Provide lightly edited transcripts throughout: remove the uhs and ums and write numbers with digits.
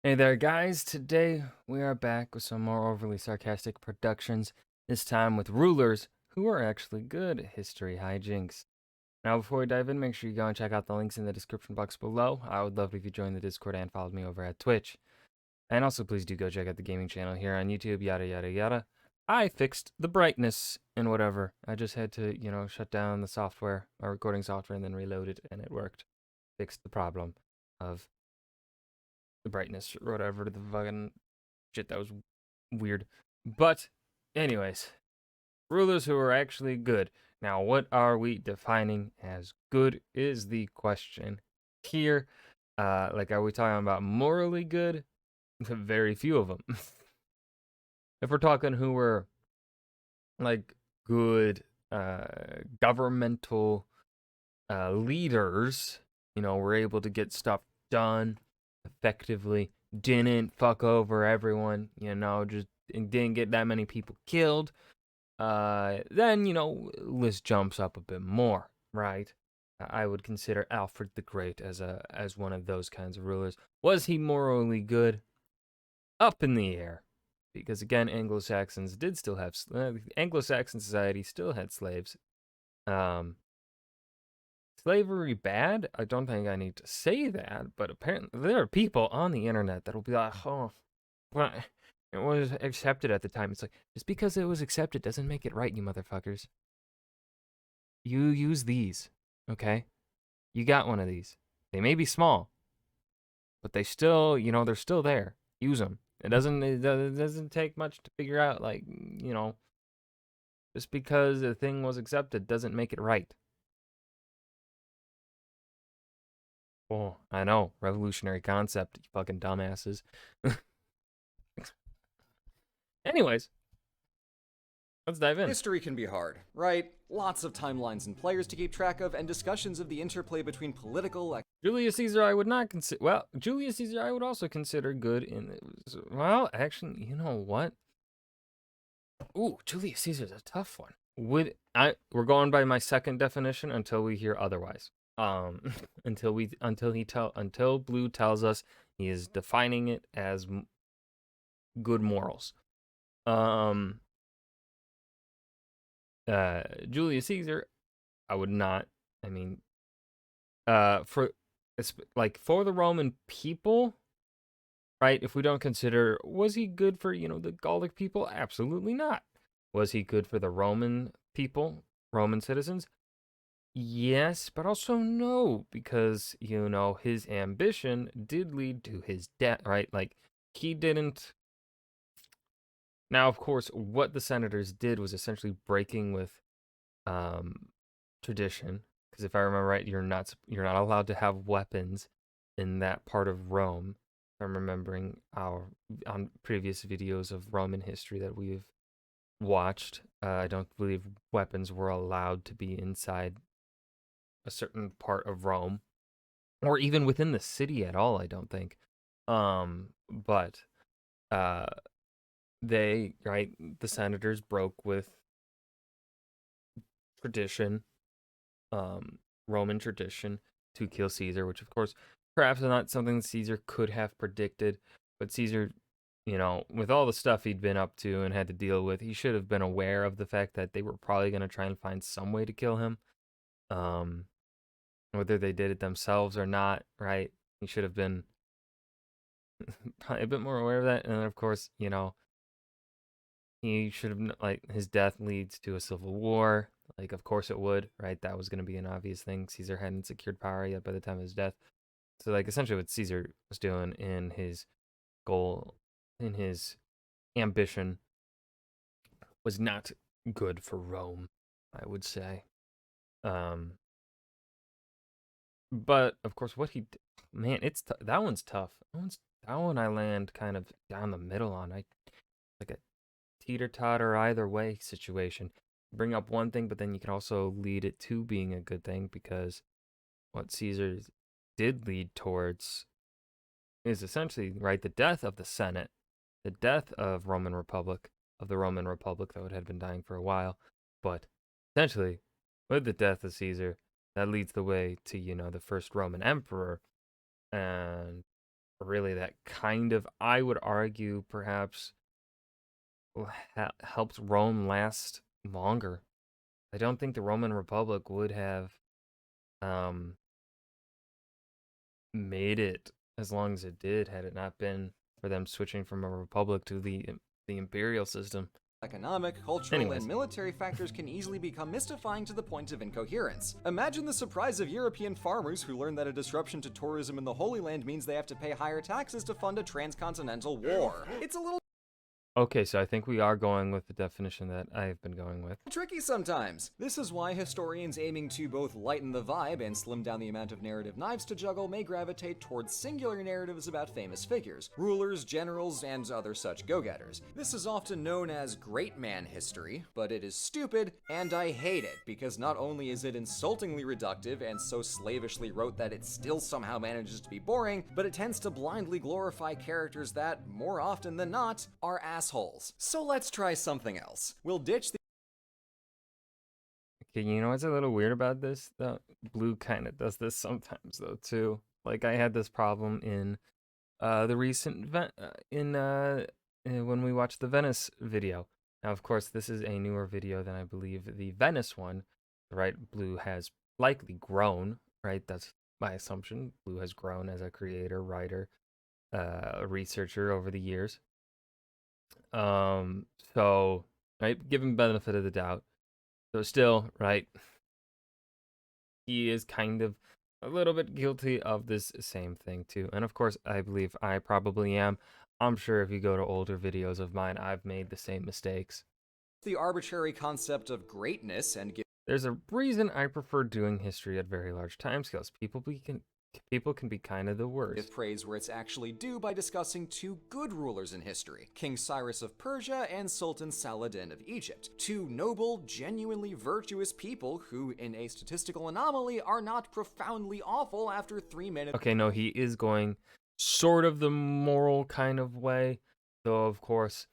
Hey there, guys. Today we are back with some more overly sarcastic productions, this time with rulers who are actually good history hijinks. Now, before we dive in, make sure you go and check out the links in the description box below. I would love it if you joined the Discord and followed me over at Twitch. And also, please do go check out the gaming channel here on YouTube, yada yada yada. I fixed the brightness and whatever. I just had to, shut down the software, our recording software, and then reload it, and it worked. Fixed the problem of the brightness or whatever, the fucking shit that was weird. But, anyways, rulers who are actually good. Now, what are we defining as good is the question here. Are we talking about morally good? Very few of them. If we're talking who were like good governmental leaders, were able to get stuff done effectively, didn't fuck over everyone, just didn't get that many people killed, then, list jumps up a bit more, right? I would consider Alfred the Great as one of those kinds of rulers. Was he morally good? Up in the air. Because again, Anglo-Saxons did still have Anglo-Saxon society still had slaves. Slavery bad? I don't think I need to say that, but apparently there are people on the internet that will be like, oh, well, it was accepted at the time. It's like, just because it was accepted doesn't make it right, you motherfuckers. You use these, okay? You got one of these. They may be small, but they still, they're still there. Use them. It doesn't take much to figure out, just because a thing was accepted doesn't make it right. Oh, I know. Revolutionary concept, you fucking dumbasses. Anyways, let's dive in. History can be hard, right? Lots of timelines and players to keep track of, and discussions of the interplay between political. Julius Caesar, I would not consider. Well, Julius Caesar, I would also consider good in. Well, actually, you know what? Ooh, Julius Caesar's a tough one. We're going by my second definition until we hear otherwise. Until Blue tells us he is defining it as good morals. Julius Caesar, I would not. I mean, for the Roman people, right? If we don't consider, was he good for the Gallic people? Absolutely not. Was he good for the Roman people, Roman citizens? Yes, but also no, because his ambition did lead to his death, right? Like he didn't. Now, of course, what the senators did was essentially breaking with tradition, because if I remember right, you're not allowed to have weapons in that part of Rome. I'm remembering on previous videos of Roman history that we've watched. I don't believe weapons were allowed to be inside a certain part of Rome, or even within the city at all. I don't think. But the senators broke with tradition, Roman tradition, to kill Caesar, which of course perhaps not something Caesar could have predicted, but Caesar, with all the stuff he'd been up to and had to deal with, he should have been aware of the fact that they were probably going to try and find some way to kill him. Whether they did it themselves or not, right? He should have been probably a bit more aware of that. And then, of course, he should have, his death leads to a civil war. Like, of course it would, right? That was going to be an obvious thing. Caesar hadn't secured power yet by the time of his death. So, essentially what Caesar was doing in his goal, in his ambition, was not good for Rome, I would say. But, of course, what he did, man, that one's tough. That one I land kind of down the middle on. Like a teeter-totter either way situation. Bring up one thing, but then you can also lead it to being a good thing, because what Caesar did lead towards is essentially, right, the death of the Senate, the death of the Roman Republic, though it had been dying for a while. But essentially, with the death of Caesar, that leads the way to, the first Roman emperor. And really that kind of, I would argue, perhaps helped Rome last longer. I don't think the Roman Republic would have um, made it as long as it did had it not been for them switching from a republic to the imperial system. Economic, cultural, and military factors can easily become mystifying to the point of incoherence. Imagine the surprise of European farmers who learn that a disruption to tourism in the Holy Land means they have to pay higher taxes to fund a transcontinental war. It's a little Okay, so I think we are going with the definition that I've been going with. tricky sometimes. This is why historians aiming to both lighten the vibe and slim down the amount of narrative knives to juggle may gravitate towards singular narratives about famous figures, rulers, generals, and other such go-getters. This is often known as great man history, but it is stupid, and I hate it, because not only is it insultingly reductive and so slavishly rote that it still somehow manages to be boring, but it tends to blindly glorify characters that, more often than not, are assholes. So let's try something else. We'll ditch the Okay, you know what's a little weird about this? Blue kind of does this sometimes though too. Like I had this problem in the recent when we watched the Venice video. Now, of course, this is a newer video than I believe the Venice one. Right, Blue has likely grown. Right, that's my assumption. Blue has grown as a creator, writer, a researcher over the years. So right, give him benefit of the doubt. So still, right, he is kind of a little bit guilty of this same thing too. And of course, I believe I probably am. I'm sure if you go to older videos of mine, I've made the same mistakes. the arbitrary concept of greatness and give There's a reason I prefer doing history at very large timescales. People can be kind of the worst. praise where it's actually due by discussing two good rulers in history, King Cyrus of Persia and Sultan Saladin of Egypt. Two noble, genuinely virtuous people who, in a statistical anomaly, are not profoundly awful after 3 minutes. Okay, no, he is going sort of the moral kind of way, though of course,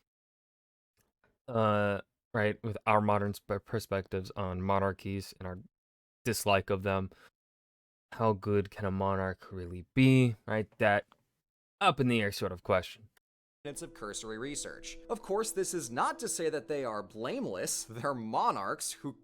right, with our modern perspectives on monarchies and our dislike of them, how good can a monarch really be, right? That up in the air sort of question. Of cursory research. Of course, this is not to say that they are blameless. They're monarchs who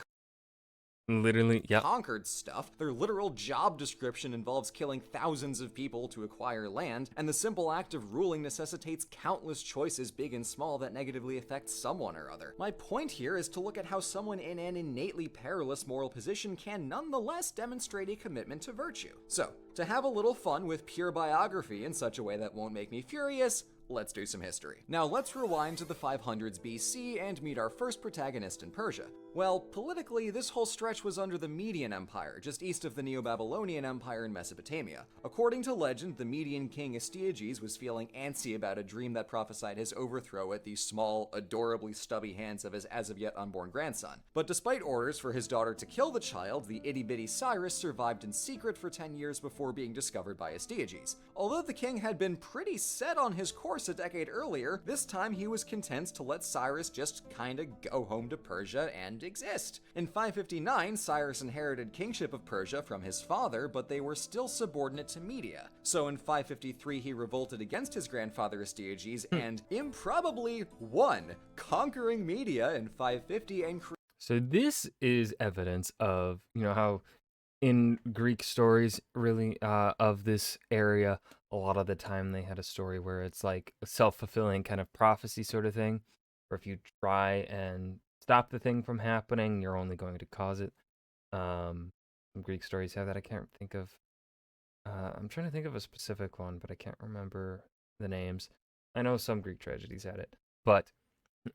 Literally, yep. conquered stuff. Their literal job description involves killing thousands of people to acquire land, and the simple act of ruling necessitates countless choices, big and small, that negatively affect someone or other. My point here is to look at how someone in an innately perilous moral position can nonetheless demonstrate a commitment to virtue. So, to have a little fun with pure biography in such a way that won't make me furious, let's do some history. Now let's rewind to the 500s BC and meet our first protagonist in Persia. Well, politically, this whole stretch was under the Median Empire, just east of the Neo-Babylonian Empire in Mesopotamia. According to legend, the Median king Astyages was feeling antsy about a dream that prophesied his overthrow at the small, adorably stubby hands of his as-of-yet unborn grandson. But despite orders for his daughter to kill the child, the itty-bitty Cyrus survived in secret for 10 years before being discovered by Astyages. Although the king had been pretty set on his course a decade earlier, this time he was content to let Cyrus just kinda go home to Persia and exist. In 559, Cyrus inherited kingship of Persia from his father, but they were still subordinate to Media. So in 553, he revolted against his grandfather Astyages and improbably won, conquering Media in 550 and So this is evidence of, how in Greek stories, really, of this area, a lot of the time they had a story where it's like a self-fulfilling kind of prophecy sort of thing, where if you try and stop the thing from happening, you're only going to cause it. Some Greek stories have that. I can't think of. I'm trying to think of a specific one, but I can't remember the names. I know some Greek tragedies had it, but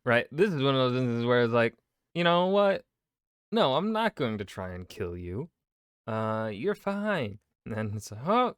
right, this is one of those instances where it's like, you know what? No, I'm not going to try and kill you. You're fine. And then it's like, oh,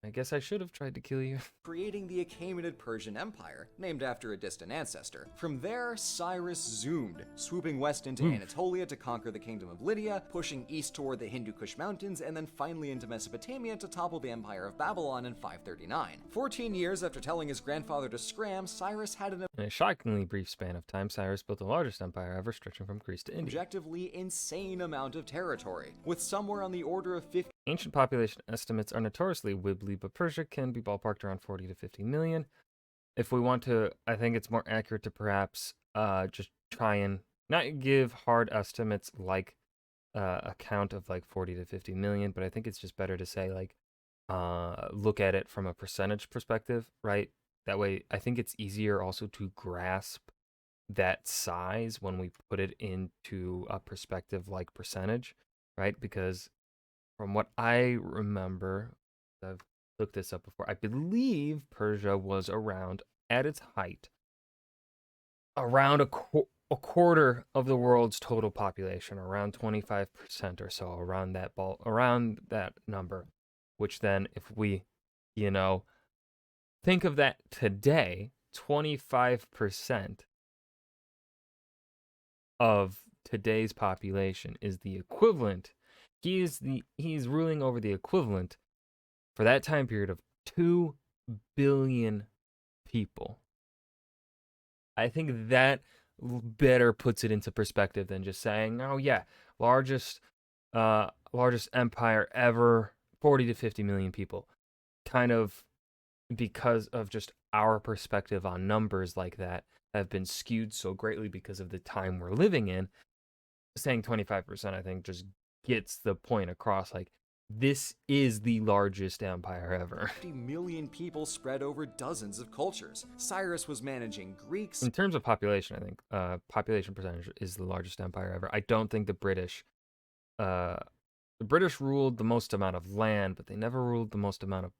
I guess I should have tried to kill you. creating the Achaemenid Persian Empire, named after a distant ancestor. From there, Cyrus zoomed, swooping west into Anatolia to conquer the kingdom of Lydia, pushing east toward the Hindu Kush Mountains, and then finally into Mesopotamia to topple the Empire of Babylon in 539. 14 years after telling his grandfather to scram, Cyrus had an In a shockingly brief span of time, Cyrus built the largest empire ever, stretching from Greece to India. objectively insane amount of territory, with somewhere on the order of 50 Ancient population estimates are notoriously wibbly, but Persia can be ballparked around 40 to 50 million. If we want to, I think it's more accurate to perhaps just try and not give hard estimates like a count of like 40 to 50 million, but I think it's just better to say like look at it from a percentage perspective, right? That way, I think it's easier also to grasp that size when we put it into a perspective like percentage, right? Because from what I remember, I've looked this up before, I believe Persia was around, at its height, around a quarter of the world's total population, around 25% or so, around that number. Which then, if we, you know, think of that today, 25% of today's population is the equivalent. He's ruling over the equivalent for that time period of 2 billion people. I think that better puts it into perspective than just saying, "Oh yeah, largest largest empire ever, 40 to 50 million people." Kind of because of just our perspective on numbers like that have been skewed so greatly because of the time we're living in. Saying 25%, I think, just gets the point across. Like, this is the largest empire ever. 50 million people spread over dozens of cultures. Cyrus was managing Greeks. In terms of population, I think population percentage is the largest empire ever. I don't think uh, the British ruled the most amount of land, but they never ruled the most amount of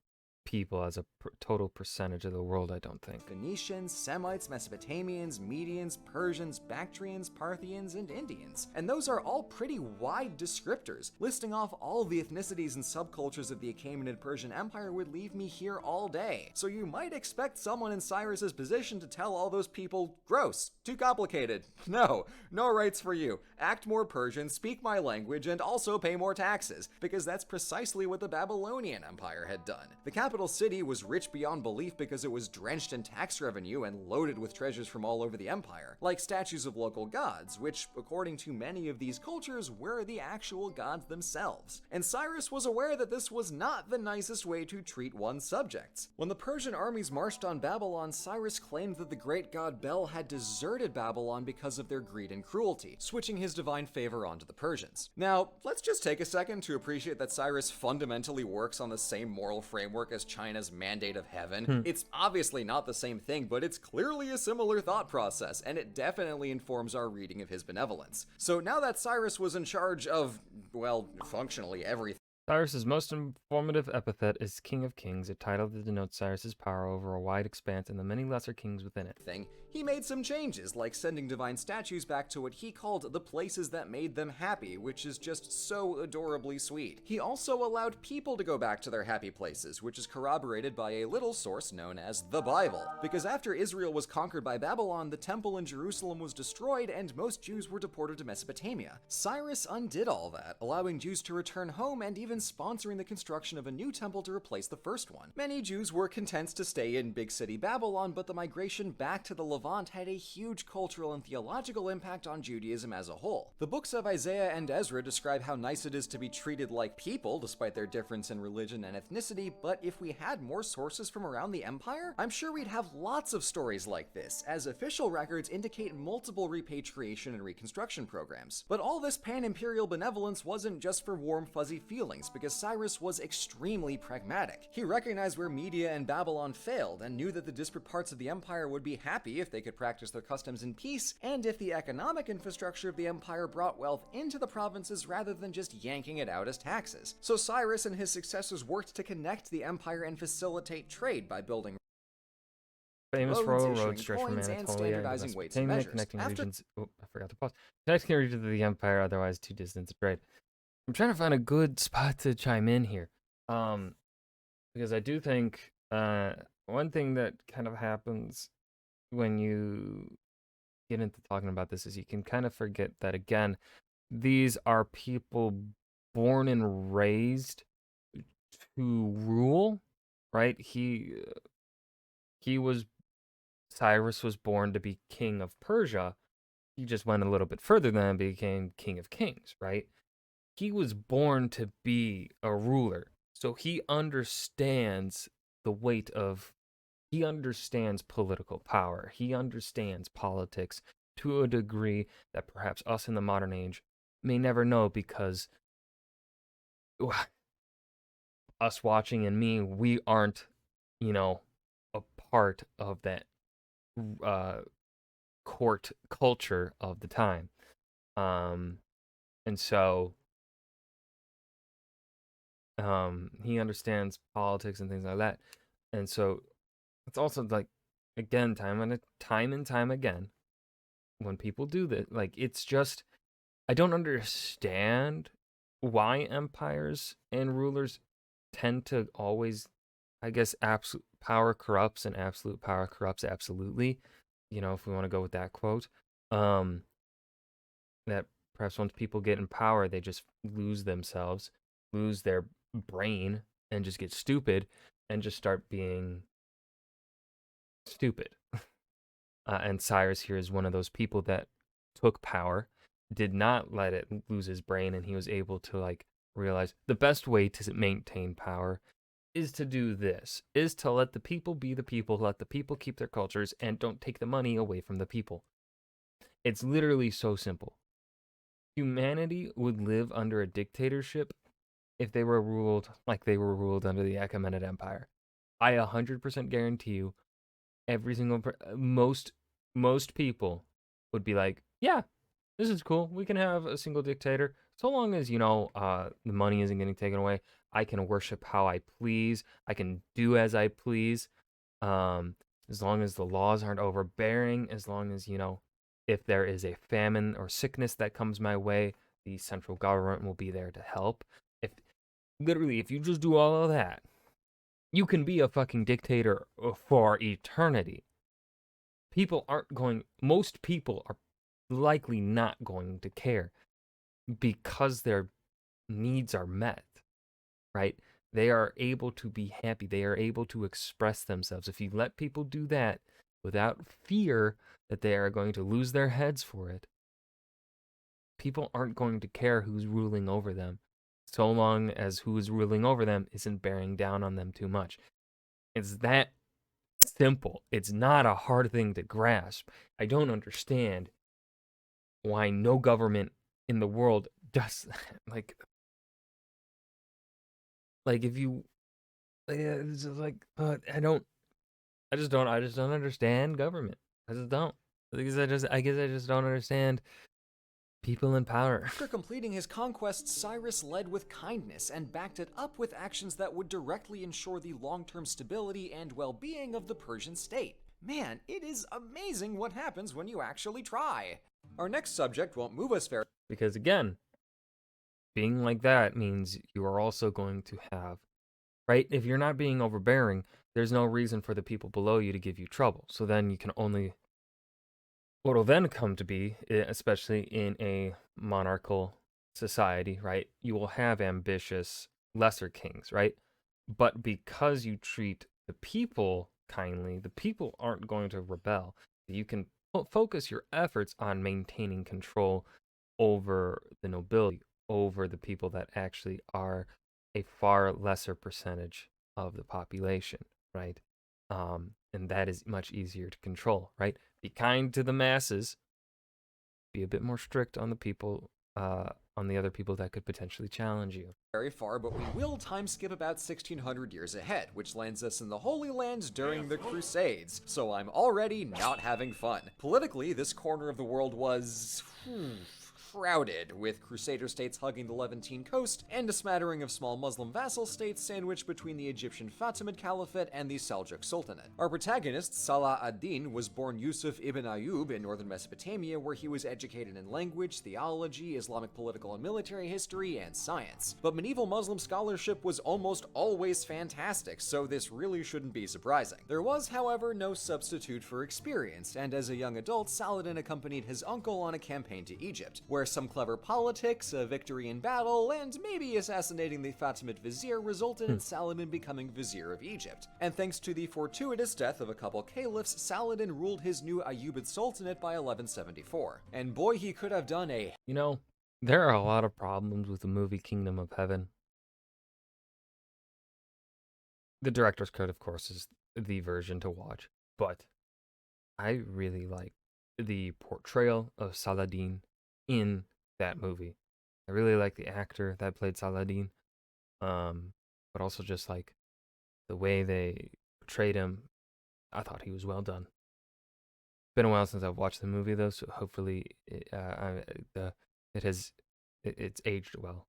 people as a total percentage of the world, I don't think. Phoenicians, Semites, Mesopotamians, Medians, Persians, Bactrians, Parthians, and Indians. And those are all pretty wide descriptors. Listing off all the ethnicities and subcultures of the Achaemenid Persian Empire would leave me here all day. So you might expect someone in Cyrus's position to tell all those people, gross, too complicated. No rights for you. Act more Persian, speak my language, and also pay more taxes, because that's precisely what the Babylonian Empire had done. The capital city was rich beyond belief because it was drenched in tax revenue and loaded with treasures from all over the empire, like statues of local gods, which, according to many of these cultures, were the actual gods themselves. And Cyrus was aware that this was not the nicest way to treat one's subjects. When the Persian armies marched on Babylon, Cyrus claimed that the great god Bel had deserted Babylon because of their greed and cruelty, switching his divine favor onto the Persians. Now, let's just take a second to appreciate that Cyrus fundamentally works on the same moral framework as China's Mandate of Heaven. It's obviously not the same thing, but it's clearly a similar thought process, and it definitely informs our reading of his benevolence. So now that Cyrus was in charge of, well, functionally everything, Cyrus's most informative epithet is King of Kings, a title that denotes Cyrus's power over a wide expanse and the many lesser kings within it. he made some changes, like sending divine statues back to what he called the places that made them happy, which is just so adorably sweet. He also allowed people to go back to their happy places, which is corroborated by a little source known as the Bible. Because after Israel was conquered by Babylon, the temple in Jerusalem was destroyed and most Jews were deported to Mesopotamia. Cyrus undid all that, allowing Jews to return home and even sponsoring the construction of a new temple to replace the first one. Many Jews were content to stay in big city Babylon, but the migration back to the Levant had a huge cultural and theological impact on Judaism as a whole. The books of Isaiah and Ezra describe how nice it is to be treated like people, despite their difference in religion and ethnicity, but if we had more sources from around the empire, I'm sure we'd have lots of stories like this, as official records indicate multiple repatriation and reconstruction programs. But all this pan-imperial benevolence wasn't just for warm, fuzzy feelings, because Cyrus was extremely pragmatic. He recognized where Media and Babylon failed, and knew that the disparate parts of the empire would be happy if they could practice their customs in peace, and if the economic infrastructure of the empire brought wealth into the provinces rather than just yanking it out as taxes. So Cyrus and his successors worked to connect the empire and facilitate trade by building Famous road stretch from coins, and Anatolia to standardizing weights and Mesopotamia, measures. connecting After regions. Oh, I forgot to pause. Connecting regions of the empire, otherwise too distant to trade. I'm trying to find a good spot to chime in here, because I do think one thing that kind of happens when you get into talking about this is you can kind of forget that, again, these are people born and raised to rule, right? He was Cyrus was born to be king of Persia. He just went a little bit further than and became king of kings, right? he was born to be a ruler. So he understands the weight of, he understands political power. He understands politics to a degree that perhaps us in the modern age may never know, because us watching and me, we aren't, you know, a part of that uh, court culture of the time. Um, and so he understands politics and things like that. And so it's also like, again, time and time again, when people do that, like, it's just, I don't understand why empires and rulers tend to always, I guess, absolute power corrupts and absolute power corrupts absolutely. You know, if we want to go with that quote, um, that perhaps once people get in power, they just lose themselves, lose their brain, and just get stupid and just start being stupid. And Cyrus here is one of those people that took power, did not let it lose his brain, and he was able to like realize the best way to maintain power is to do this, is to let the people be the people, let the people keep their cultures, and don't take the money away from the people. It's literally so simple. Humanity would live under a dictatorship if they were ruled like they were ruled under the Achaemenid Empire. I 100% guarantee you, every single most people would be like, yeah, this is cool. We can have a single dictator so long as, you know, the money isn't getting taken away. I can worship how I please. I can do as I please. As long as the laws aren't overbearing, as long as, you know, if there is a famine or sickness that comes my way, the central government will be there to help. If literally, if you just do all of that, you can be a fucking dictator for eternity. Most people are likely not going to care because their needs are met, right? They are able to be happy. They are able to express themselves. If you let people do that without fear that they are going to lose their heads for it, people aren't going to care who's ruling over them, so long as who is ruling over them isn't bearing down on them too much. It's that simple. It's not a hard thing to grasp. I don't understand why no government in the world does like if you it's just like I just don't understand government. I just don't. I guess I just don't understand people in power. After completing his conquest, Cyrus led with kindness and backed it up with actions that would directly ensure the long-term stability and well-being of the Persian state. Man, it is amazing what happens when you actually try. Our next subject won't move us very. Because again, being like that means you are also going to have, right? If you're not being overbearing, there's no reason for the people below you to give you trouble. So then you can only, what will then come to be, especially in a monarchical society, right? You will have ambitious lesser kings, right? But because you treat the people kindly, the people aren't going to rebel. You can focus your efforts on maintaining control over the nobility, over the people that actually are a far lesser percentage of the population, right? And that is much easier to control, right? Be kind to the masses, be a bit more strict on the people, on the other people that could potentially challenge you. Very far, but we will time skip about 1600 years ahead, which lands us in the Holy Land during the Crusades, so I'm already not having fun. Politically, this corner of the world was crowded, with Crusader states hugging the Levantine coast, and a smattering of small Muslim vassal states sandwiched between the Egyptian Fatimid Caliphate and the Seljuk Sultanate. Our protagonist, Salah ad-Din, was born Yusuf ibn Ayyub in northern Mesopotamia, where he was educated in language, theology, Islamic political and military history, and science. But medieval Muslim scholarship was almost always fantastic, so this really shouldn't be surprising. There was, however, no substitute for experience, and as a young adult, Saladin accompanied his uncle on a campaign to Egypt, where some clever politics, a victory in battle, and maybe assassinating the Fatimid vizier resulted in Saladin becoming vizier of Egypt. And thanks to the fortuitous death of a couple caliphs, Saladin ruled his new Ayyubid Sultanate by 1174. And boy, he could have done a, You know, There are a lot of problems with the movie Kingdom of Heaven. The director's cut, of course, is the version to watch, but I really like the portrayal of Saladin in that movie. I really like the actor that played Saladin, but also just like the way they portrayed him. I thought he was well done. Been a while since I've watched the movie though, so hopefully it has it's aged well.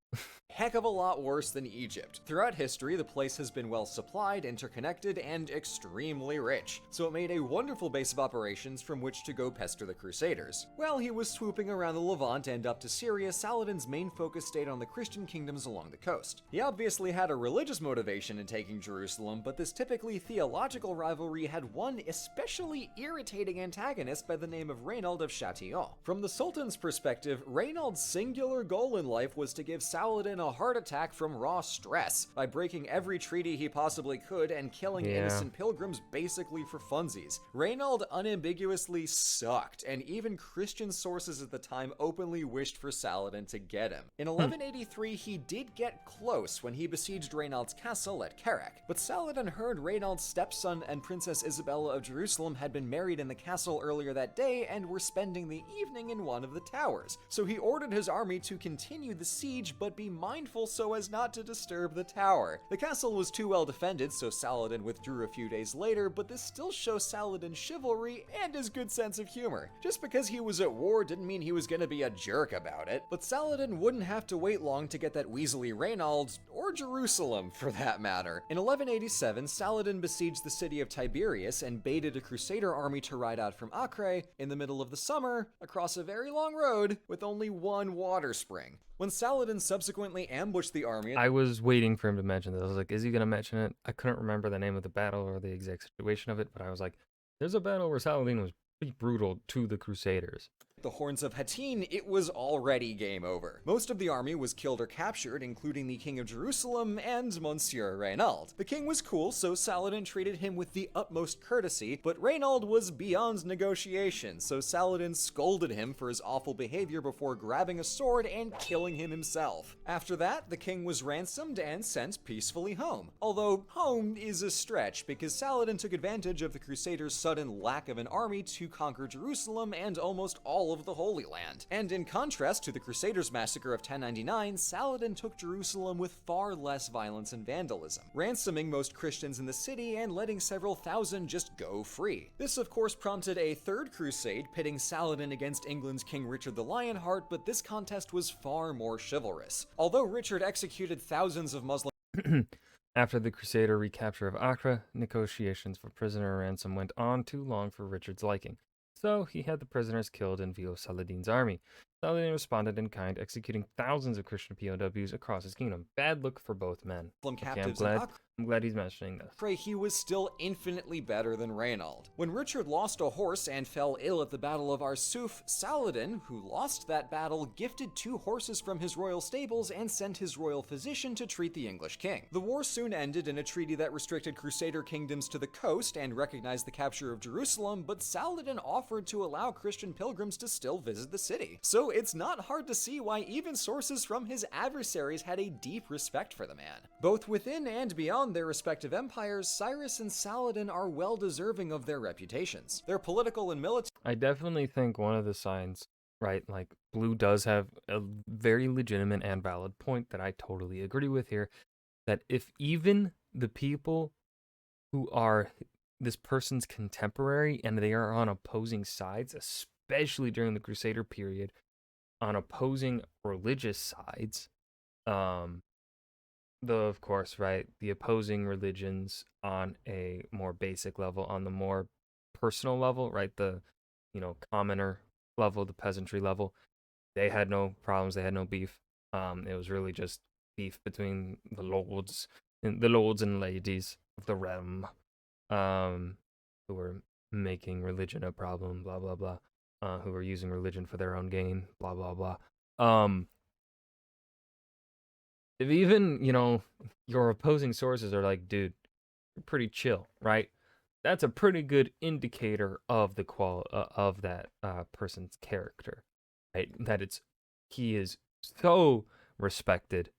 Heck of a lot worse than Egypt. Throughout history, the place has been well supplied, interconnected, and extremely rich, so it made a wonderful base of operations from which to go pester the Crusaders. While he was swooping around the Levant and up to Syria, Saladin's main focus stayed on the Christian kingdoms along the coast. He obviously had a religious motivation in taking Jerusalem, but this typically theological rivalry had one especially irritating antagonist by the name of Reynald of Chatillon. From the Sultan's perspective, Reynald's singular goal in life was to give Saladin a heart attack from raw stress by breaking every treaty he possibly could and killing innocent pilgrims basically for funsies. Reynald unambiguously sucked, and even Christian sources at the time openly wished for Saladin to get him. In 1183, he did get close when he besieged Reynald's castle at Kerak, but Saladin heard Reynald's stepson and Princess Isabella of Jerusalem had been married in the castle earlier that day and were spending the evening in one of the towers, so he ordered his army to continue the siege but be mindful so as not to disturb the tower. The castle was too well defended, so Saladin withdrew a few days later, but this still shows Saladin's chivalry and his good sense of humor. Just because he was at war didn't mean he was gonna be a jerk about it, but Saladin wouldn't have to wait long to get that weaselly Reynald, or Jerusalem for that matter. In 1187, Saladin besieged the city of Tiberias and baited a crusader army to ride out from Acre in the middle of the summer across a very long road with only one water spring. When Saladin subsequently ambushed the army... I was waiting for him to mention this. I was like, is he going to mention it? I couldn't remember the name of the battle or the exact situation of it, but I was like, there's a battle where Saladin was pretty brutal to the Crusaders. The Horns of Hattin, it was already game over. Most of the army was killed or captured, including the King of Jerusalem and Monsieur Reynald. The king was cool, so Saladin treated him with the utmost courtesy, but Reynald was beyond negotiation, so Saladin scolded him for his awful behavior before grabbing a sword and killing him himself. After that, the king was ransomed and sent peacefully home. Although, home is a stretch, because Saladin took advantage of the Crusaders' sudden lack of an army to conquer Jerusalem and almost all of the Holy Land. And in contrast to the Crusaders' massacre of 1099, Saladin took Jerusalem with far less violence and vandalism, ransoming most Christians in the city and letting several thousand just go free. This of course prompted a third crusade, pitting Saladin against England's King Richard the Lionheart, but this contest was far more chivalrous. Although Richard executed thousands of Muslim After the Crusader recapture of Acre, negotiations for prisoner ransom went on too long for Richard's liking. So he had the prisoners killed in view of Saladin's army. Saladin responded in kind, executing thousands of Christian POWs across his kingdom. Bad look for both men. captives Okay, in I'm glad he's mentioning this. He was still infinitely better than Reynald. When Richard lost a horse and fell ill at the Battle of Arsuf, Saladin, who lost that battle, gifted 2 horses from his royal stables and sent his royal physician to treat the English king. The war soon ended in a treaty that restricted Crusader kingdoms to the coast and recognized the capture of Jerusalem, but Saladin offered to allow Christian pilgrims to still visit the city. So it's not hard to see why even sources from his adversaries had a deep respect for the man. Both within and beyond their respective empires, Cyrus and Saladin are well deserving of their reputations. Their political and military... I definitely think one of the signs, right, like Blue does have a very legitimate and valid point that I totally agree with here, that if even the people who are this person's contemporary and they are on opposing sides, especially during the Crusader period, on opposing religious sides, though of course, right, the opposing religions on a more basic level, on the more personal level, right, the commoner level, the peasantry level, they had no problems, they had no beef. It was really just beef between the lords and ladies of the realm, who were making religion a problem, blah blah blah, who were using religion for their own gain, blah blah blah. If even, your opposing sources are like, dude, you're pretty chill, right? That's a pretty good indicator of the of that person's character, right? That he is so respected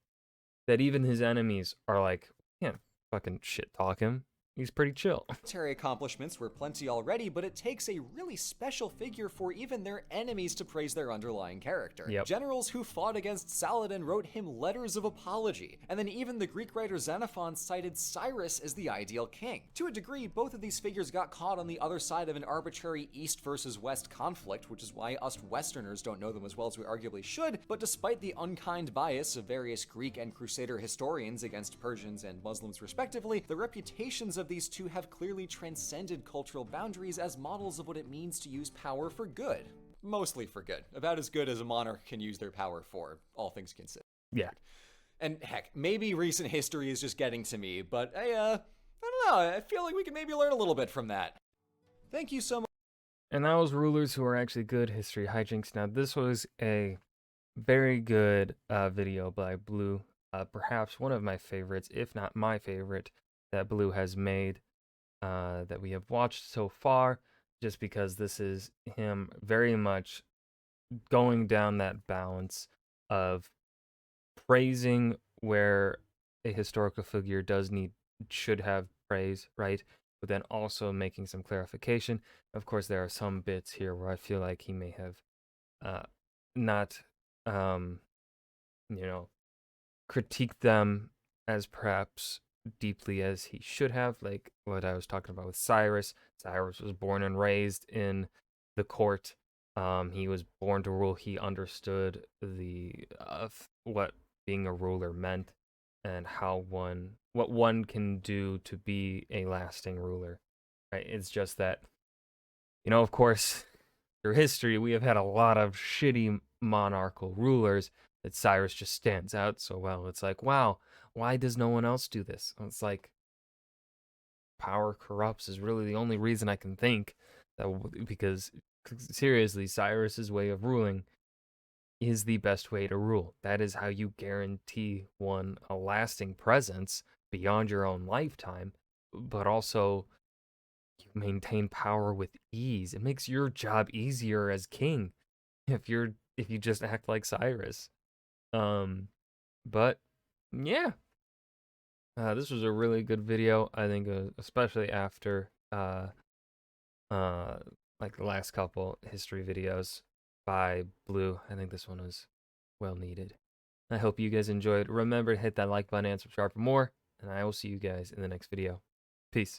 that even his enemies are like, can't fucking shit talk him. He's pretty chill. Military accomplishments were plenty already, but it takes a really special figure for even their enemies to praise their underlying character. Yep. Generals who fought against Saladin wrote him letters of apology, and then even the Greek writer Xenophon cited Cyrus as the ideal king. To a degree, both of these figures got caught on the other side of an arbitrary East versus West conflict, which is why us Westerners don't know them as well as we arguably should, but despite the unkind bias of various Greek and Crusader historians against Persians and Muslims respectively, the reputations of these two have clearly transcended cultural boundaries as models of what it means to use power for good. Mostly for good. About as good as a monarch can use their power for, all things considered. Yeah. And heck, maybe recent history is just getting to me, but I don't know, I feel like we can maybe learn a little bit from that. Thank you so much. And that was rulers who are actually good history hijinks. Now, this was a very good video by Blue. Perhaps one of my favorites, if not my favorite, that Blue has made that we have watched so far, just because this is him very much going down that balance of praising where a historical figure should have praise, right? But then also making some clarification. Of course, there are some bits here where I feel like he may have not, critiqued them as perhaps deeply as he should have, like what I was talking about with Cyrus. Cyrus was born and raised in the court. He was born to rule. He understood what being a ruler meant and what one can do to be a lasting ruler. Right? It's just that, of course, through history, we have had a lot of shitty monarchical rulers that Cyrus just stands out so well. It's like, wow, why does no one else do this? It's like power corrupts is really the only reason I can think because seriously, Cyrus's way of ruling is the best way to rule. That is how you guarantee one a lasting presence beyond your own lifetime, but also you maintain power with ease. It makes your job easier as king if you just act like Cyrus. But yeah, this was a really good video. I think, especially after like the last couple history videos by Blue. I think this one was well needed. I hope you guys enjoyed. Remember to hit that like button and subscribe for more, and I will see you guys in the next video. Peace.